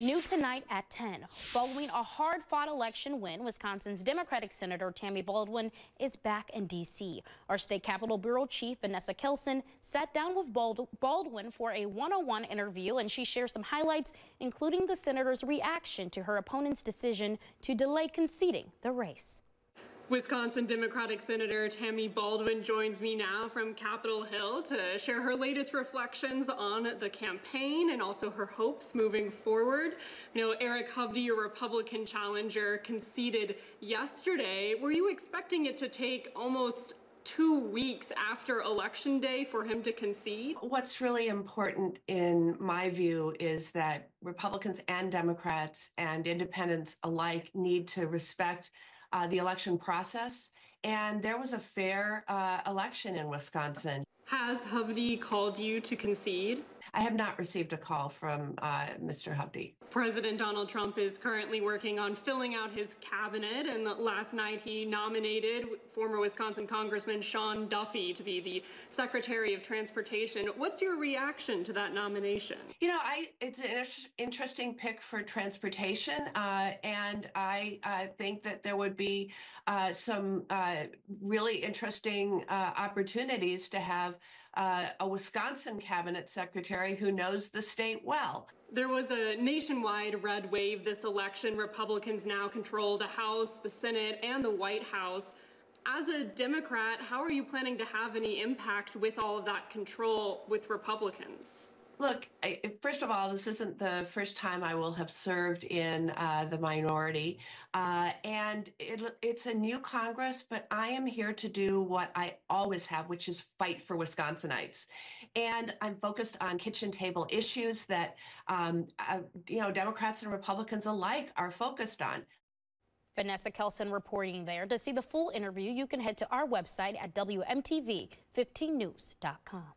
New tonight at 10. Following a hard-fought election win, Wisconsin's Democratic Senator Tammy Baldwin is back in D.C. Our state Capitol Bureau Chief Vanessa Kelson sat down with Baldwin for a one-on-one interview, and she shares some highlights, including the senator's reaction to her opponent's decision to delay conceding the race. Wisconsin Democratic Senator Tammy Baldwin joins me now from Capitol Hill to share her latest reflections on the campaign and also her hopes moving forward. You know, Eric Hovde, your Republican challenger, conceded yesterday. Were you expecting it to take almost 2 weeks after Election Day for him to concede? What's really important in my view is that Republicans and Democrats and independents alike need to respect the election process, and there was a fair election in Wisconsin. Has Hovde called you to concede? I have not received a call from Mr. Hovde. President Donald Trump is currently working on filling out his cabinet, and last night he nominated former Wisconsin Congressman Sean Duffy to be the Secretary of Transportation. What's your reaction to that nomination? You know, it's an interesting pick for transportation, and I think that there would be some really interesting opportunities to have a Wisconsin cabinet secretary who knows the state well. There was a nationwide red wave this election. Republicans now control the House, the Senate, and the White House. As a Democrat, how are you planning to have any impact with all of that control with Republicans? Look, first of all, this isn't the first time I will have served in the minority, and it's a new Congress, but I am here to do what I always have, which is fight for Wisconsinites. And I'm focused on kitchen table issues that, Democrats and Republicans alike are focused on. Vanessa Kelson reporting there. To see the full interview, you can head to our website at WMTV15news.com.